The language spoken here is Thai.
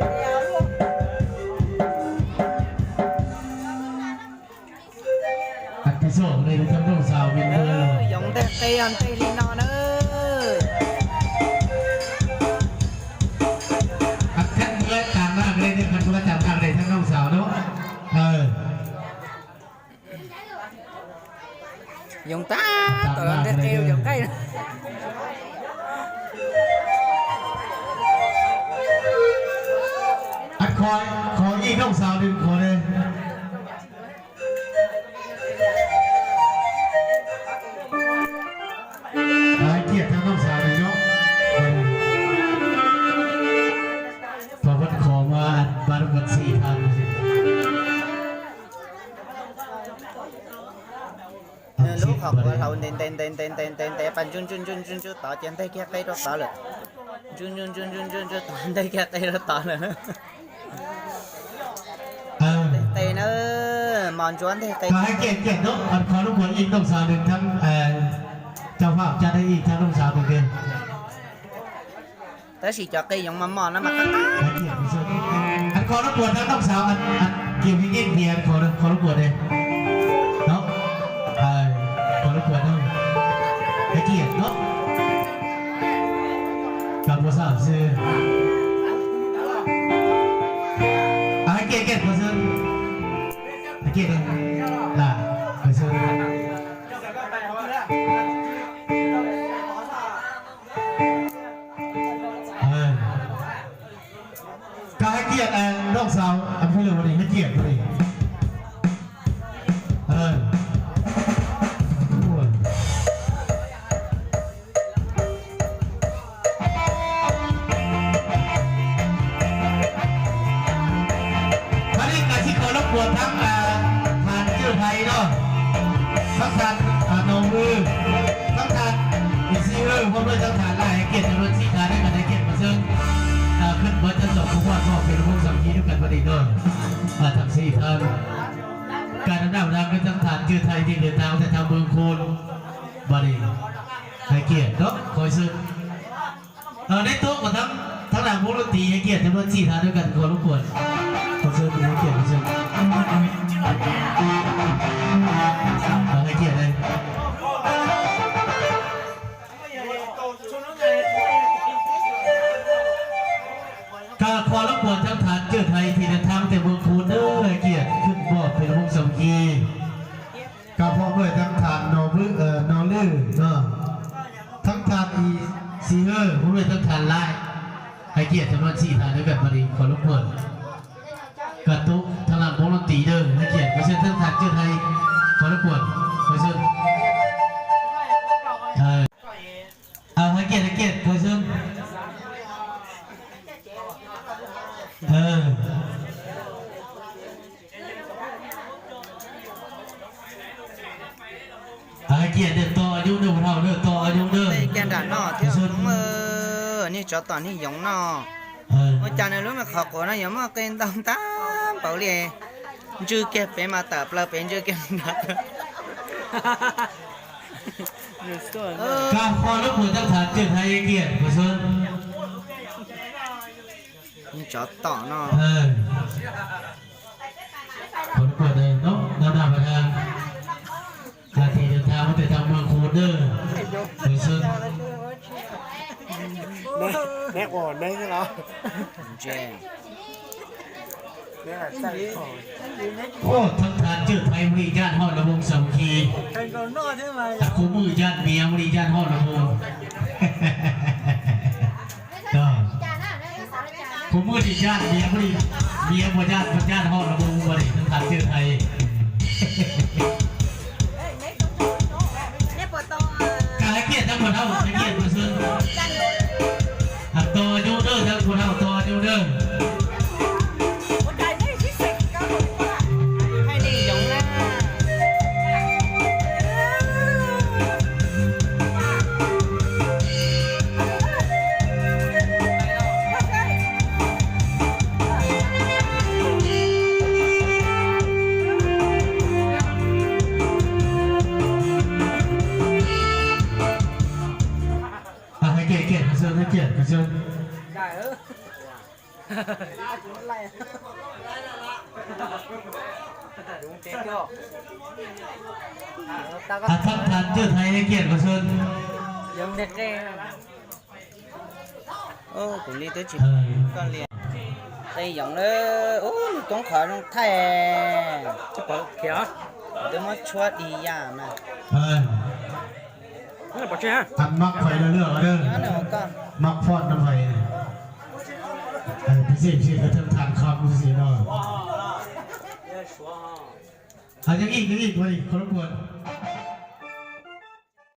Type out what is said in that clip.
อัดกระโชกเลยทำต้องสาวเป็นเบอร์ ยองเตะเตะอันเตะลีนอนเอออัดขั้นเลือดต่างมากเลยเนี่ยคันกุลจับทางเลยทั้งน้องสาวเนาะยองตาตัวอันเตะเอวยองใกล้อัดคอยขออีกน้องสาวหนึ่งขอเลยเกียรติทั้งน้องสาวเลยเนาะพอวัดขอมาบารมีสี่ทางlúc học của thầu tên pan chun tỏ chân tay kia tay đó tỏ rồi chun tỏ tay kia tay đó tỏ rồi tay nó mòn chuan tay tay ให้เกียรติเนาะอันขอรบกวนอีกน้องสาวหนึ่งทั้งเจ้าภาพจะได้อีกทั้งน้องสาวหนึ่งเดียว tới xì cho cây giống mắm mòn nó mà cắt anh có nó buồn nó sao anh kiểu cái gì thì anh có nó buồn đây đó có nó buồn không cái kia đó cầm một sao xưa cái kia có xưa cái kia đây là cái xưa cáiเกียรติน้องสาวอันเพื่อนวันนี้ให้เกียรติวันนี้วันนี้การที่เขารบกวนทั้งทานเชื่อไทยเนาะทั้งทานนมมือทั้งทานอีซีเออร์พร้อมด้วยทั้งทานลายให้เกียรติจำนวน4ทานได้กันให้เกียรติมาซึ่งขึ้นบนจะจบผู้ว่าก็เป็นวงสามัคคีด้วยกันประเดี๋ยวทำสี่ทางการนำนำเป็นทั้งฐานชื่อไทยที่เดินทางจะทำเมืองโคนบริให้เกียรติเนาะคอยซื้อในโต๊ะกับทั้งหลังวงดนตรีให้เกียรติจำนวน4ทางด้วยกันขอรบกวนขอซื้อให้เกียรติให้เกียรติเลยการขอรบกวนทั้งฐานเจ้าไทยที่เดินทางแต่เมืองคูนเด้อเกียรติขึ้นบ่อเป็นวงสามัคคีกับพ่อด้วยทั้งฐานนอลืเนาะทั้งฐานอีซีเออร์พ่อด้วยทั้งฐานไล่ให้เกียรติจำนวน4ฐานด้วยกันพอดีขอรบกวนกระตุกทางหลังวงดนตรีเด้อให้เกียรติขอเชิญทั้งฐานเจ้าไทยขอรบกวนขอเชิญให้เกียรติขอเชิญเกียรติต่ออายุเดิมเราเด้อต่ออายุเด้อแกนด่านนอเที่ยวนี่จอตอนนี้ยองนอว่าจานในรู้ไหมขอก่อนนะอย่ามาเกินตามเปล่าเลยจื้อแกเป็นมาแต่เปล่าเป็นจื้อแกนัดการขอรบกวนทั้งฐานเจ้าไทยเกียรติขอเชิญนี่จอต่อนอขอรบกวนเลยเนาะนำประธานการที่เดินทางมาแต่ทางเมืองโคเดอร์ขอเชิญแม่ก่อนได้ใช่ไหมเจโอ้ทั้งฐานเจ้าไทยบริญาณฮอดระวงสามัคคีแต่คู่มือญาติเมียบริญาณฮอดระวงก็คู่มือที่ญาติเมียบริญาติฮอดระวงบริทั้งฐานเจ้าไทยการให้เกียรติทั้งหมดเอาให้เกียรติมาซึ่งหักตัวยูเดอร์ทั้งคนเอาตัวยูเดอร์ให้นี่ยองหน้า เกียรติกระเซิง ถ้าทั้งทานชื่อไทยให้เกียรติประชาชน ô cũng đi tới chụp con liền đây giống nữa ô cũng khỏi trong thay Chắc có kìa. tôi mới chua đi ya mà นี่ปะเช่ฮะ ทำมักไฟเรื่องเด้อ nó nào con มักฟอดน้ำไฟพิเศษพิเศษก็ทั้งทานข้าวพิเศษเนาะยังอีกไว้คนละคน